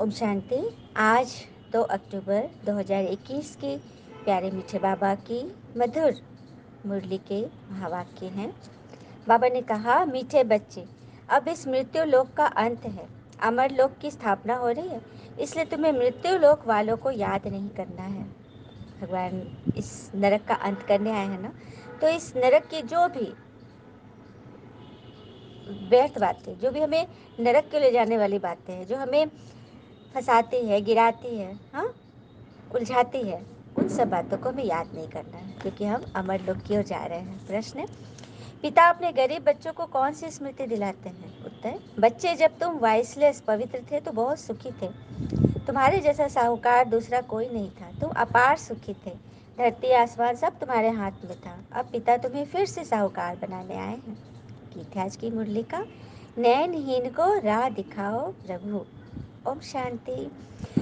ओम शांति। आज 2 अक्टूबर 2021 की प्यारे मीठे बाबा की मधुर मुरली के महावाक्य हैं। बाबा ने कहा, मीठे बच्चे, अब इस मृत्यु लोक का अंत है, अमर लोक की स्थापना हो रही है, इसलिए तुम्हें मृत्यु लोक वालों को याद नहीं करना है। भगवान इस नरक का अंत करने आए हैं ना, तो इस नरक की जो भी व्यर्थ बातें, जो भी हमें नरक के ले जाने वाली बातें हैं, जो हमें फंसाती है, गिराती है, हाँ, उलझाती है, उन सब बातों को हमें याद नहीं करना है, क्योंकि हम अमर लोक की ओर जा रहे हैं। प्रश्न, पिता अपने गरीब बच्चों को कौन सी स्मृति दिलाते हैं? उत्तर, बच्चे, जब तुम वाइसलेस पवित्र थे तो बहुत सुखी थे। तुम्हारे जैसा साहूकार दूसरा कोई नहीं था। तुम अपार सुखी थे, धरती आसमान सब तुम्हारे हाथ में था। अब पिता तुम्हें फिर से साहूकार बनाने आए हैं। गीत है आज की मुरली का। नैनहीन को राह दिखाओ प्रभु। ओम शांति।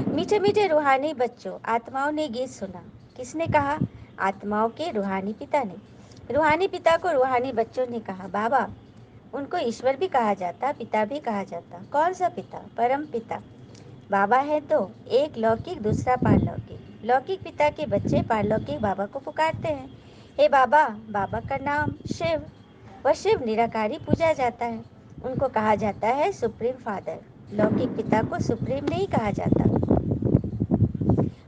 मीठे मीठे रूहानी बच्चों, आत्माओं ने गीत सुना। किसने कहा? आत्माओं के रूहानी पिता ने। रूहानी पिता को रूहानी बच्चों ने कहा, बाबा, उनको ईश्वर भी कहा जाता, पिता भी कहा जाता। कौन सा पिता? परम पिता। बाबा है तो एक लौकिक, दूसरा पारलौकिक। लौकिक पिता के बच्चे पारलौकिक बाबा को पुकारते हैं, हे बाबा। बाबा का नाम शिव, वह शिव निराकारी पूजा जाता है। उनको कहा जाता है सुप्रीम फादर। लौकिक पिता को सुप्रीम नहीं कहा जाता।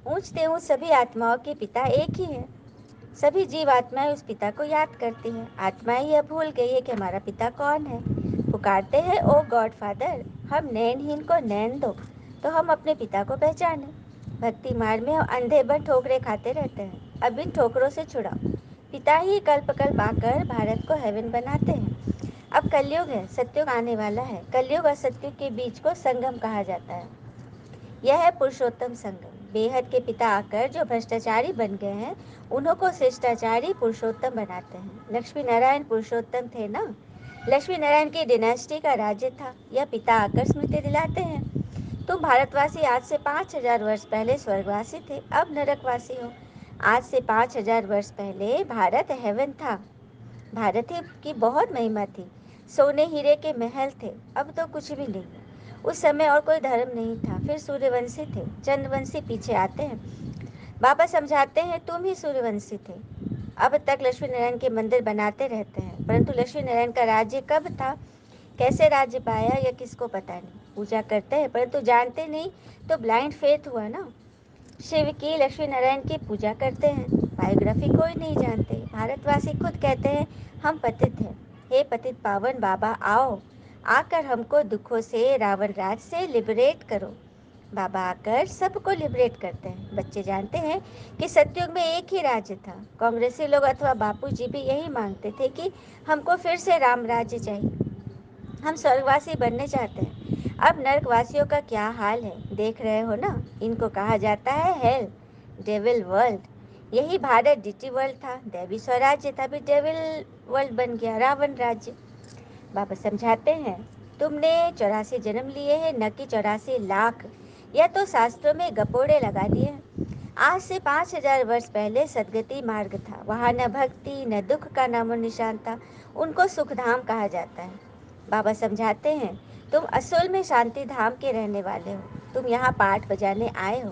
ऊंचते ऊंच सभी आत्माओं के पिता एक ही हैं। सभी जीव आत्माएं उस पिता को याद करती हैं। आत्माएं यह भूल गई है कि हमारा पिता कौन है। पुकारते हैं, ओ गॉड फादर, हम नैनहीन को नैन दो तो हम अपने पिता को पहचाने। भक्ति मार्ग में हम अंधे बन ठोकरे खाते रहते हैं। अब इन ठोकरों से छुड़ाओ। पिता ही कल्प कल्प आकर भारत को हेवन बनाते हैं। अब कलयुग है, सतयुग आने वाला है। कलयुग और सतयुग के बीच को संगम कहा जाता है। यह है पुरुषोत्तम संगम। बेहद के पिता आकर जो भ्रष्टाचारी बन गए हैं, उन्हों को श्रेष्ठाचारी पुरुषोत्तम बनाते हैं। लक्ष्मी नारायण पुरुषोत्तम थे ना। लक्ष्मी नारायण की डिनेस्टी का राज्य था। यह पिता आकर स्मृति दिलाते हैं, तुम भारतवासी आज से 5000 वर्ष पहले स्वर्गवासी थे, अब नरकवासी हो। आज से 5000 वर्ष पहले भारत हेवन था। भारत की बहुत महिमा थी। सोने हीरे के महल थे, अब तो कुछ भी नहीं है। उस समय और कोई धर्म नहीं था। फिर सूर्यवंशी थे, चंद्रवंशी पीछे आते हैं। बाबा समझाते हैं, तुम ही सूर्यवंशी थे। अब तक लक्ष्मी नारायण के मंदिर बनाते रहते हैं, परंतु लक्ष्मी नारायण का राज्य कब था, कैसे राज्य पाया, यह किसको पता नहीं। पूजा करते हैं परंतु जानते नहीं, तो ब्लाइंड फेथ हुआ ना। शिव की, लक्ष्मी नारायण की पूजा करते हैं, बायोग्राफी कोई नहीं जानते। भारतवासी खुद कहते हैं, हम पतित हैं। हे पतित पावन बाबा, आओ, आकर हमको दुखों से, रावण राज से लिबरेट करो। बाबा आकर सबको लिबरेट करते हैं। बच्चे जानते हैं कि सतयुग में एक ही राज्य था। कांग्रेसी लोग अथवा बापूजी भी यही मांगते थे कि हमको फिर से राम राज्य चाहिए, हम स्वर्गवासी बनने चाहते हैं। अब नरकवासियों का क्या हाल है, देख रहे हो ना। इनको कहा जाता है हेल, डेविल वर्ल्ड। यही भारत डिटी वर्ल्ड था, दैवी स्वराज्य था, भी डेविल वर्ल्ड बन गया, रावण राज्य। बाबा समझाते हैं, तुमने 84 जन्म लिए हैं, न कि 84 लाख। यह तो शास्त्रों में गपोड़े लगा दिए हैं। आज से 5000 वर्ष पहले सदगति मार्ग था। वहाँ न भक्ति न दुख का नामो निशान था। उनको सुखधाम कहा जाता है। बाबा समझाते हैं, तुम असल में शांति धाम के रहने वाले हो। तुम यहाँ पाठ बजाने आए हो।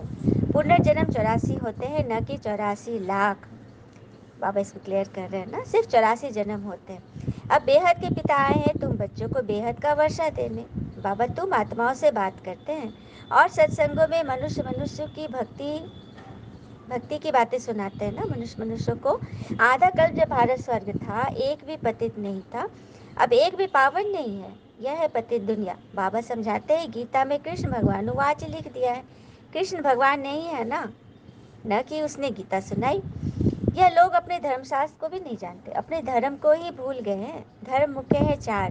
पुनर्जन्म 84 होते हैं, न कि 84 लाख। बाबा इसमें क्लियर कर रहे हैं ना, सिर्फ 84 जन्म होते हैं। अब बेहद के पिता आए हैं तुम बच्चों को बेहद का वर्षा देने। बाबा, तुम आत्माओं से बात करते हैं और सत्संगों में मनुष्य मनुष्य की भक्ति की बातें सुनाते हैं ना, मनुष्य मनुष्य को। आधा कल्प जब भारत स्वर्ग था, एक भी पतित नहीं था, अब एक भी पावन नहीं है। यह है पतित दुनिया। बाबा समझाते हैं, गीता में कृष्ण भगवान वाच लिख दिया है। कृष्ण भगवान नहीं है ना, न कि उसने गीता सुनाई। यह लोग अपने धर्मशास्त्र को भी नहीं जानते, अपने धर्म को ही भूल गए हैं। धर्म मुख्य है 4।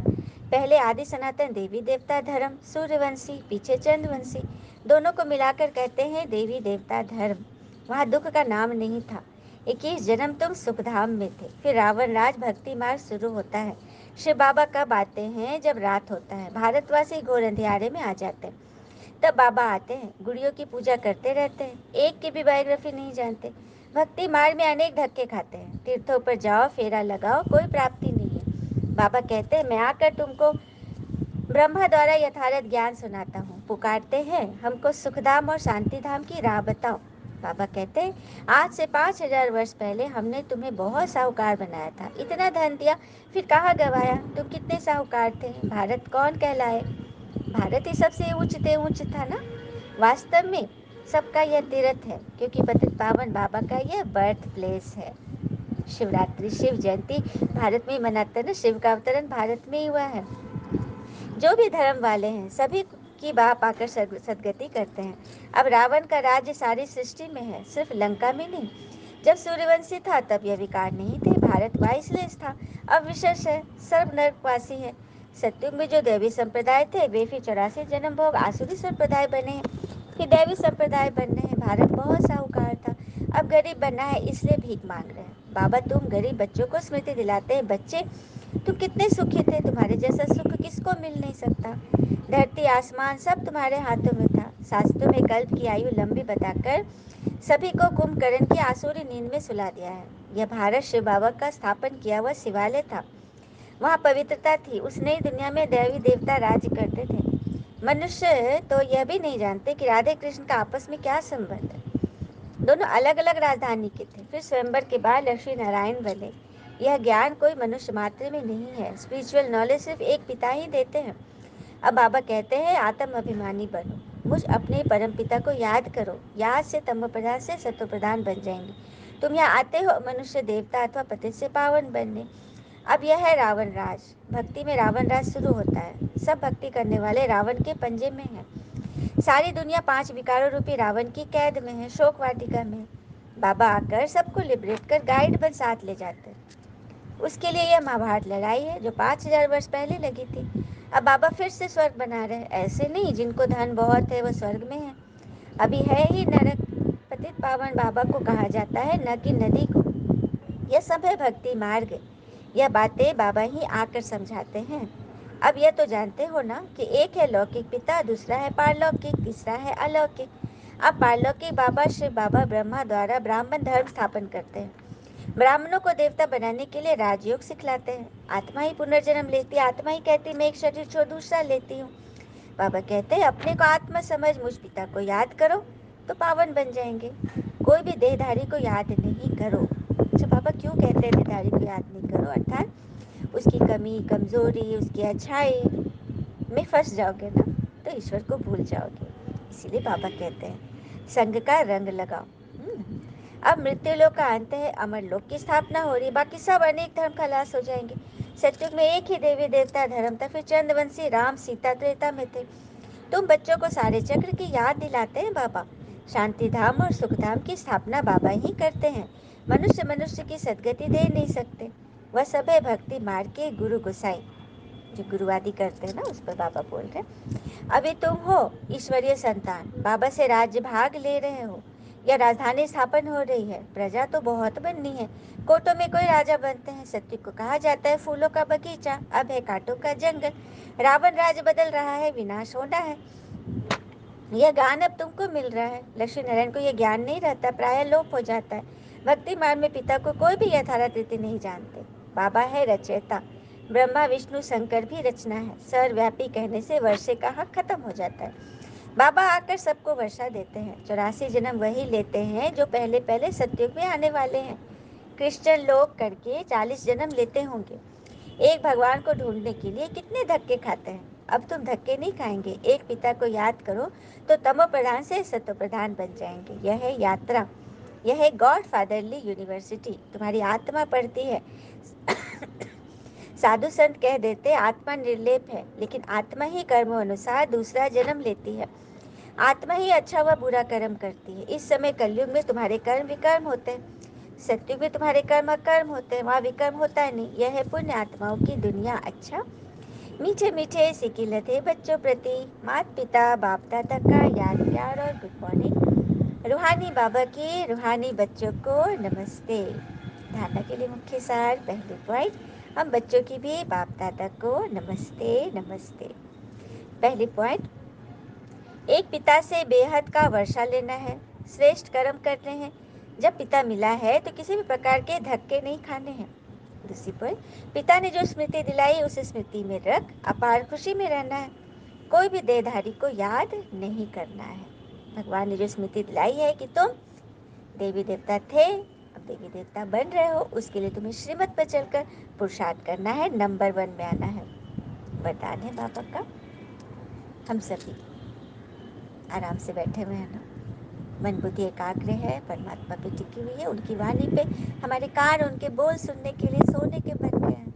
पहले आदि सनातन देवी देवता धर्म, सूर्यवंशी, पीछे चंद्रवंशी, दोनों को मिलाकर कहते हैं देवी देवता धर्म। वहाँ दुख का नाम नहीं था। 21 जन्म तुम सुखधाम में थे। फिर रावण राज भक्ति मार्ग शुरू होता है। शिव बाबा कब आते हैं? जब रात होता है, भारतवासी घोर अंधियारे में आ जाते हैं, तब बाबा आते हैं। गुड़ियों की पूजा करते रहते हैं, एक की भी बायोग्राफी नहीं जानते। भक्ति मार्ग में अनेक धक्के खाते हैं। तीर्थों पर जाओ, फेरा लगाओ, कोई प्राप्ति नहीं है। बाबा कहते हैं, मैं आकर तुमको ब्रह्मा द्वारा यथार्थ ज्ञान सुनाता हूँ। पुकारते हैं हमको सुखधाम और शांतिधाम की राह बताओ। बाबा कहते हैं आज से 5000 वर्ष पहले हमने तुम्हें बहुत साहूकार बनाया था, इतना धन दिया, फिर कहाँ गवाया? तुम कितने साहूकार थे? भारत कौन कहलाए? भारत ही सबसे ऊंचते ऊंच था ना। वास्तव में सबका यह तीर्थ है, क्योंकि पतित पावन बाबा का यह बर्थ प्लेस है। शिवरात्रि, शिव जयंती भारत में ही मनाते हैं ना, शिव का अवतरण भारत में ही हुआ है। जो भी धर्म वाले हैं सभी की बाह पाकर सदगति करते हैं। अब रावण का राज्य सारी सृष्टि में है, सिर्फ लंका में नहीं। जब सूर्यवंशी था तब यह विकार नहीं थे, भारत वाइसलेस था, अब विशेष है, सर्व नरकवासी है। सत्युग में जो दैवी संप्रदाय थे वे फिर 84 जन्म भोग आसुरी संप्रदाय बने हैं, फिर दैवी संप्रदाय बनने हैं। भारत बहुत साहूकार था, अब गरीब बना है इसलिए भीख मांग रहे हैं। बाबा तुम गरीब बच्चों को स्मृति दिलाते हैं, बच्चे तुम कितने सुखी थे, तुम्हारे जैसा सुख किसको मिल नहीं सकता। धरती आसमान सब तुम्हारे हाथों में था। शास्त्रों में कल्प की आयु लंबी बताकर सभी को कुंभकर्ण की आसुरी नींद में सुला दिया है। यह भारत शिव बाबा का स्थापन किया हुआ शिवालय था, वहाँ पवित्रता थी। उस नई दुनिया में देवी देवता राज्य करते थे। मनुष्य तो यह भी नहीं जानते कि राधे कृष्ण का आपस में क्या संबंध है। दोनों अलग अलग राजधानी के थे, फिर स्वयंवर के बाद लक्ष्मी नारायण बने। यह ज्ञान कोई मनुष्य मात्र में नहीं है, स्पिरिचुअल नॉलेज सिर्फ एक पिता ही देते हैं। अब बाबा कहते हैं आत्म अभिमानी बनो, मुझ अपने परम पिता को याद करो। याद से तमो प्रधान से सतो प्रधान बन जाएंगे। तुम यहाँ आते हो मनुष्य देवता अथवा पतित से पावन बनने। अब यह है रावण राज। भक्ति में रावण राज शुरू होता है। सब भक्ति करने वाले रावण के पंजे में है। सारी दुनिया 5 विकारों रूपी रावण की कैद में है, शोक वाटिका में। बाबा आकर सबको लिबरेट कर गाइड बन साथ ले जाते हैं। उसके लिए यह महाभारत लड़ाई है जो 5000 वर्ष पहले लगी थी। अब बाबा फिर से स्वर्ग बना रहे हैं, ऐसे नहीं जिनको धन बहुत है वह स्वर्ग में है, अभी है ही नरक। पतित पावन बाबा को कहा जाता है, न कि नदी को। यह सब है भक्ति मार्ग। यह बातें बाबा ही आकर समझाते हैं। अब यह तो जानते हो ना कि एक है लौकिक पिता, दूसरा है पारलौकिक, तीसरा है अलौकिक। अब पारलौकिक बाबा शिव बाबा ब्रह्मा द्वारा ब्राह्मण धर्म स्थापन करते हैं। ब्राह्मणों को देवता बनाने के लिए राजयोग सिखलाते हैं। आत्मा ही पुनर्जन्म लेती है, आत्मा ही कहती मैं एक शरीर छोड़ दूसरा लेती हूँ। बाबा कहते हैं अपने को आत्मा समझ मुझ पिता को याद करो तो पावन बन जाएंगे। कोई भी देहधारी को याद नहीं करो। अच्छा, बाबा क्यों कहते हैं देहधारी को याद नहीं करो? अर्थात उसकी कमी कमजोरी उसकी अच्छाई में फंस जाओगे ना तो ईश्वर को भूल जाओगे। इसीलिए बाबा कहते हैं संग का रंग लगाओ। अब मृत्यु लोक का अंत है, अमर लोक की स्थापना हो रही, बाकी सब अनेक धर्म खलास हो जाएंगे। सतयुग में एक ही देवी देवता धर्म था, फिर चंद्रवंशी राम सीता त्रेता में थे। तुम बच्चों को सारे चक्र की याद दिलाते हैं बाबा। शांति धाम और सुख धाम की स्थापना बाबा ही करते हैं। मनुष्य मनुष्य की सदगति दे नहीं सकते। वह सब है भक्ति मार्ग के गुरु गोसाई, जो गुरुवादी करते हैं ना, उस पर बाबा बोल रहे। अभी तुम हो ईश्वरीय संतान, बाबा से राज्य भाग ले रहे हो। यह राजधानी स्थापन हो रही है, प्रजा तो बहुत बननी है। कोटों में कोई राजा बनते हैं। सत्य को कहा जाता है फूलों का बगीचा, अब है कांटों का जंगल। रावण राज बदल रहा है, विनाश होना है। यह ज्ञान अब तुमको मिल रहा है। लक्ष्मी नारायण को यह ज्ञान नहीं रहता, प्राय लोप हो जाता है। भक्ति मार्ग में पिता को कोई भी यथार्थ रीति नहीं जानते। बाबा है रचयिता, ब्रह्मा विष्णु शंकर भी रचना है। सर्वव्यापी कहने से वर्षे का हक खत्म हो जाता है। बाबा आकर सबको वर्षा देते हैं। 84 जन्म वही लेते हैं जो पहले पहले सतयुग में आने वाले हैं। क्रिश्चियन लोग करके 40 जन्म लेते होंगे। एक भगवान को ढूंढने के लिए कितने धक्के खाते हैं। अब तुम धक्के नहीं खाएंगे। एक पिता को याद करो तो तमो प्रधान से सतो प्रधान बन जाएंगे। यह है यात्रा, यह है गॉड फादरली यूनिवर्सिटी। तुम्हारी आत्मा पढ़ती है। साधु संत कह देते आत्मा निर्लेप है, लेकिन आत्मा ही कर्मों अनुसार दूसरा जन्म लेती है। आत्मा ही अच्छा व बुरा कर्म करती है। इस समय कलयुग में तुम्हारे कर्म विकर्म होते हैं, सत्युग में तुम्हारे कर्म अकर्म होते हैं, वहाँ विकर्म होता है नहीं। यह है पुण्य आत्माओं की दुनिया। अच्छा, मीठे मीठे सिकिलत है बच्चों प्रति माता पिता बाप दादा का याद प्यार और गुड मॉर्निंग। रूहानी बाबा की रूहानी बच्चों को नमस्ते। धारणा के लिए मुख्य सार, पहली पॉइंट, हम बच्चों की भी बाप दादा को नमस्ते नमस्ते। पहली पॉइंट, एक पिता से बेहद का वर्षा लेना है, श्रेष्ठ कर्म करने हैं। जब पिता मिला है तो किसी भी प्रकार के धक्के नहीं खाने हैं। दूसरी पॉइंट, पिता ने जो स्मृति दिलाई उस स्मृति में रख अपार खुशी में रहना है, कोई भी देहधारी को याद नहीं करना है। भगवान ने जो स्मृति दिलाई है कि तुम देवी देवता थे, अब देवी देवता बन रहे हो, उसके लिए तुम्हें श्रीमत पर चलकर पुरुषार्थ करना है, नंबर 1 में आना है। वरदान है बाबा का। हम सभी आराम से बैठे हुए हैं ना, मन बुद्धि एकाग्र है, परमात्मा पे टिकी हुई है, उनकी वाणी पे हमारे कान उनके बोल सुनने के लिए सोने के बन गए हैं।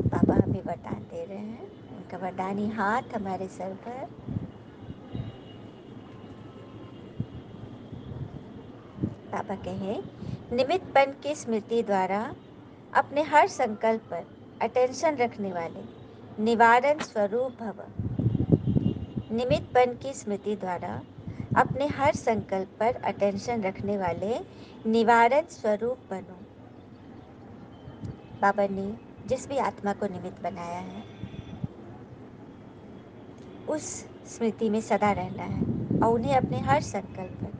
बाबा हमें वरदान दे रहे हैं, उनका वरदानी हाथ हमारे सर पर। बाबा कहे, निमित्तपन की स्मृति द्वारा अपने हर संकल्प पर अटेंशन रखने वाले निवारण स्वरूप भव। निमित्तपन की स्मृति द्वारा अपने हर संकल्प पर अटेंशन रखने वाले निवारण स्वरूप बनो। बाबा ने जिस भी आत्मा को निमित्त बनाया है उस स्मृति में सदा रहना है और उन्हें अपने हर संकल्प पर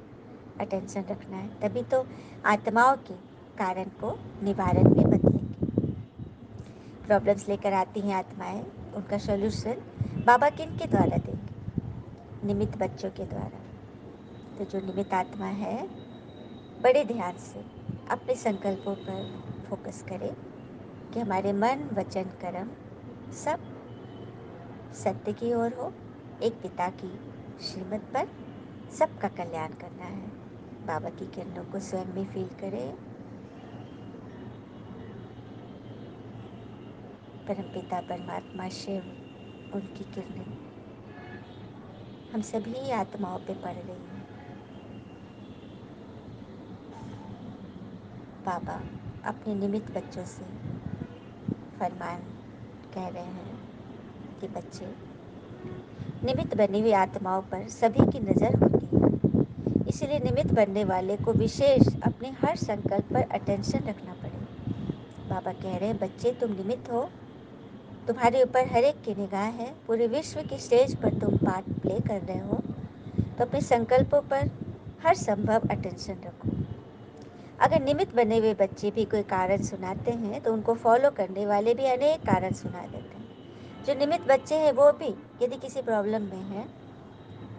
अटेंशन रखना है, तभी तो आत्माओं के कारण को निवारण में बदलेंगे। प्रॉब्लम्स लेकर आती हैं आत्माएं, उनका सॉल्यूशन बाबा किन के द्वारा देंगे? निमित्त बच्चों के द्वारा। तो जो निमित्त आत्मा है, बड़े ध्यान से अपने संकल्पों पर फोकस करें कि हमारे मन वचन कर्म सब सत्य की ओर हो, एक पिता की श्रीमत पर सबका कल्याण करना है। बाबा की किरणों को स्वयं में फील करें। परमपिता परमात्मा शिव, उनकी किरणें हम सभी आत्माओं पे पड़ रही हैं। बाबा अपने निमित्त बच्चों से फरमान कह रहे हैं कि बच्चे, निमित्त बनी हुई आत्माओं पर सभी की नज़र होती है, इसलिए निमित्त बनने वाले को विशेष अपने हर संकल्प पर अटेंशन रखना पड़ेगा। बाबा कह रहे हैं, बच्चे तुम निमित्त हो, तुम्हारे ऊपर हर एक की निगाह है, पूरे विश्व की स्टेज पर तुम पार्ट प्ले कर रहे हो, तो अपने संकल्पों पर हर संभव अटेंशन रखो। अगर निमित्त बने हुए बच्चे भी कोई कारण सुनाते हैं तो उनको फॉलो करने वाले भी अनेक कारण सुना देते हैं। जो निमित्त बच्चे हैं वो भी यदि किसी प्रॉब्लम में हैं,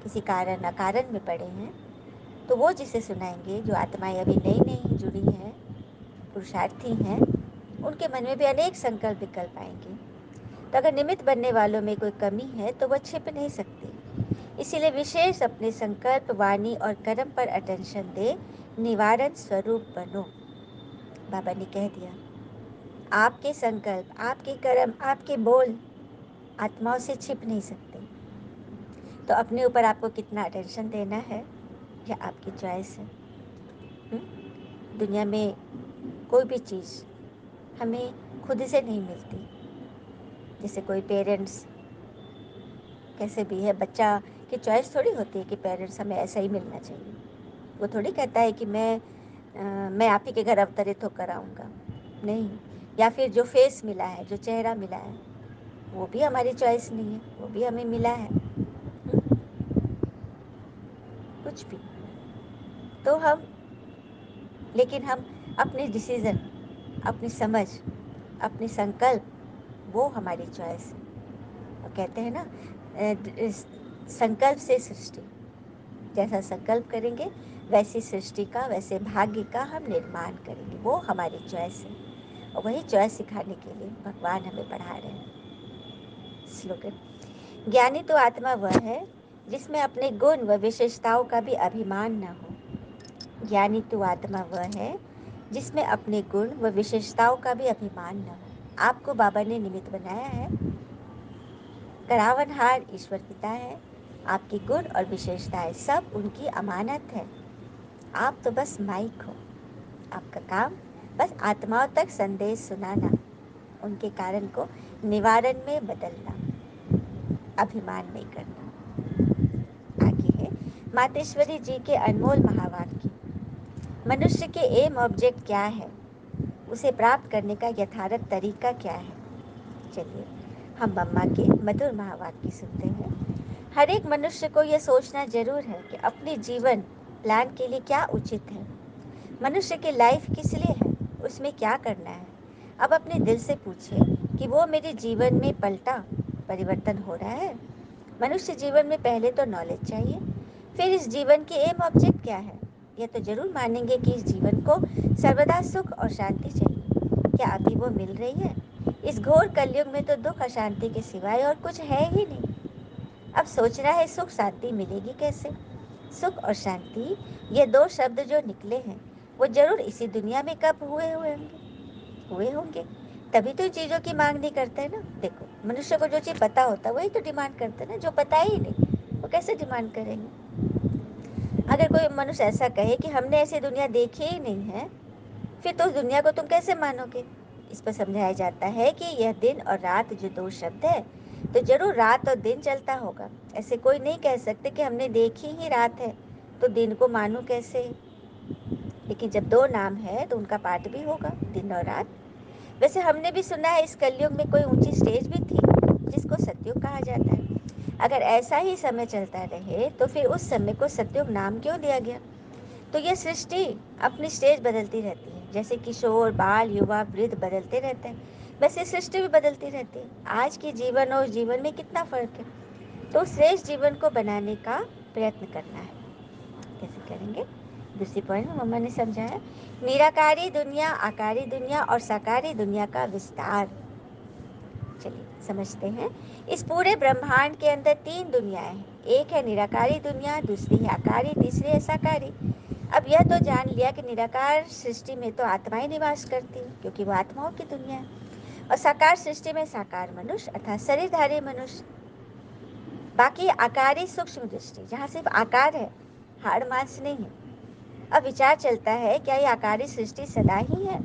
किसी कारण अकारण में पड़े हैं, तो वो जिसे सुनाएंगे, जो आत्माएं अभी नई नई जुड़ी हैं, पुरुषार्थी हैं, उनके मन में भी अनेक संकल्प विकल्प आएंगे। तो अगर निमित्त बनने वालों में कोई कमी है तो वह छिप नहीं सकती, इसीलिए विशेष अपने संकल्प वाणी और कर्म पर अटेंशन दे, निवारण स्वरूप बनो। बाबा ने कह दिया, आपके संकल्प, आपके कर्म, आपके बोल आत्माओं से छिप नहीं सकते। तो अपने ऊपर आपको कितना अटेंशन देना है यह आपकी चॉइस है। दुनिया में कोई भी चीज़ हमें खुद से नहीं मिलती। जैसे कोई पेरेंट्स कैसे भी है, बच्चा की चॉइस थोड़ी होती है कि पेरेंट्स हमें ऐसा ही मिलना चाहिए। वो थोड़ी कहता है कि मैं आप ही के घर अवतरित होकर आऊँगा, नहीं। या फिर जो फेस मिला है, जो चेहरा मिला है, वो भी हमारी चॉइस नहीं है, वो भी हमें मिला है। कुछ भी तो हम, लेकिन हम अपने डिसीज़न, अपनी समझ, अपने संकल्प, वो हमारी चॉइस है। वो कहते हैं ना, संकल्प से सृष्टि, जैसा संकल्प करेंगे वैसी सृष्टि का, वैसे भाग्य का हम निर्माण करेंगे। वो हमारी चॉइस है और वही चॉइस सिखाने के लिए भगवान हमें पढ़ा रहे हैं। स्लोगन, ज्ञानी तो आत्मा वह है जिसमें अपने गुण व विशेषताओं का भी अभिमान न हो। ज्ञानी तो आत्मा वह है जिसमें अपने गुण व विशेषताओं का भी अभिमान न हो। आपको बाबा ने निमित्त बनाया है, करावनहार ईश्वर पिता है, आपके गुण और विशेषताएं सब उनकी अमानत है। आप तो बस माइक हो, आपका काम बस आत्माओं तक संदेश सुनाना, उनके कारण को निवारण में बदलना, अभिमान नहीं करना। आगे है मातेश्वरी जी के अनमोल महावाक्य, मनुष्य के एम ऑब्जेक्ट क्या है, उसे प्राप्त करने का यथार्थ तरीका क्या है। चलिए हम मम्मा के मधुर महावाक्य सुनते हैं। हर एक मनुष्य को यह सोचना जरूर है कि अपने जीवन प्लान के लिए क्या उचित है। मनुष्य की लाइफ किस लिए है, उसमें क्या करना है, अब अपने दिल से पूछे कि वो मेरे जीवन में परिवर्तन हो रहा है। मनुष्य जीवन में पहले तो नॉलेज चाहिए, फिर इस जीवन की एम ऑब्जेक्ट क्या है। यह तो जरूर मानेंगे कि इस जीवन को सर्वदा सुख और शांति चाहिए। क्या अभी वो मिल रही है? इस घोर कलयुग में तो दुख अशांति के सिवाय और कुछ है ही नहीं। अब सोचना है सुख शांति मिलेगी कैसे। सुख और शांति, ये दो शब्द जो निकले हैं वो जरूर इसी दुनिया में कब हुए होंगे। तभी तो चीज़ों की मांग नहीं करते हैं ना। देखो, मनुष्य को जो चीज़ पता होता है वही तो डिमांड करते हैं ना। जो पता ही नहीं वो कैसे डिमांड करेंगे। अगर कोई मनुष्य ऐसा कहे कि हमने ऐसी दुनिया देखी ही नहीं है, फिर तो उस दुनिया को तुम कैसे मानोगे। इस पर समझाया जाता है कि यह दिन और रात जो दो शब्द है, तो जरूर रात और दिन चलता होगा। ऐसे कोई नहीं कह सकते कि हमने देखी ही रात है तो दिन को मानूं कैसे। लेकिन जब दो नाम है तो उनका पाठ भी होगा, दिन और रात। वैसे हमने भी सुना है इस कलयुग में कोई ऊंची स्टेज भी थी जिसको सतयुग कहा जाता है। अगर ऐसा ही समय चलता रहे तो फिर उस समय को सतयुग नाम क्यों दिया गया। तो यह सृष्टि अपनी स्टेज बदलती रहती है। जैसे किशोर, बाल, युवा, वृद्ध बदलते रहते हैं, वैसे सृष्टि भी बदलती रहती है। आज के जीवन और जीवन में कितना फर्क है। तो श्रेष्ठ जीवन को बनाने का प्रयत्न करना है। कैसे करेंगे? दूसरी पॉइंट में मम्मा ने समझाया, निराकारी दुनिया, आकारी दुनिया और साकारी दुनिया का विस्तार। चलिए समझते हैं। इस पूरे ब्रह्मांड के अंदर तीन दुनियाएं हैं। एक है निराकारी दुनिया, दूसरी है आकारी, तीसरी है साकारी। अब यह तो जान लिया कि निराकार सृष्टि में तो आत्माएं निवास करती हैं क्योंकि वो आत्माओं की दुनिया है। और साकार सृष्टि में साकार मनुष्य अर्थात शरीरधारी मनुष्य। बाकी आकारी सूक्ष्म दृष्टि, जहाँ सिर्फ आकार है, हाड़ मांस नहीं है। अब विचार चलता है, क्या ये आकारी सृष्टि सदा ही है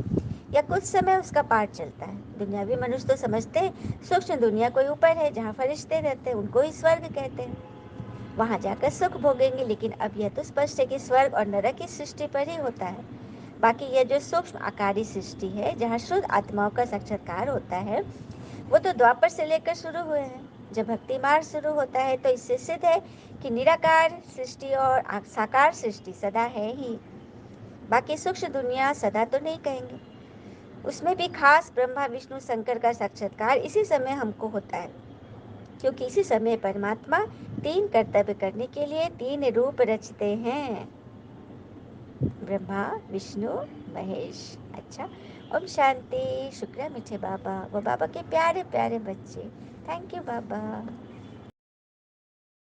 या कुछ समय उसका पाठ चलता है। दुनियावी मनुष्य तो समझते हैं सूक्ष्म दुनिया कोई ऊपर है जहाँ फरिश्ते रहते हैं, उनको ही स्वर्ग कहते हैं, वहाँ जाकर सुख भोगेंगे। लेकिन अब यह तो स्पष्ट है कि स्वर्ग और नरक की सृष्टि पर ही होता है। बाकी यह जो सूक्ष्म आकारी सृष्टि है जहाँ शुद्ध आत्माओं का साक्षात्कार होता है, वो तो द्वापर से लेकर शुरू हुए हैं। जब भक्ति मार्ग शुरू होता है तो इससे सिद्ध है कि निराकार सृष्टि और साकार सृष्टि सदा है ही। बाकी सूक्ष्म दुनिया सदा तो नहीं कहेंगे, उसमें भी खास ब्रह्मा विष्णु शंकर का साक्षात्कार इसी समय हमको होता है, क्योंकि इसी समय परमात्मा तीन कर्तव्य करने के लिए तीन रूप रचते हैं, ब्रह्मा विष्णु महेश। अच्छा, ओम शांति। शुक्र मीठे बाबा, वो बाबा के प्यारे प्यारे बच्चे। Thank you Baba.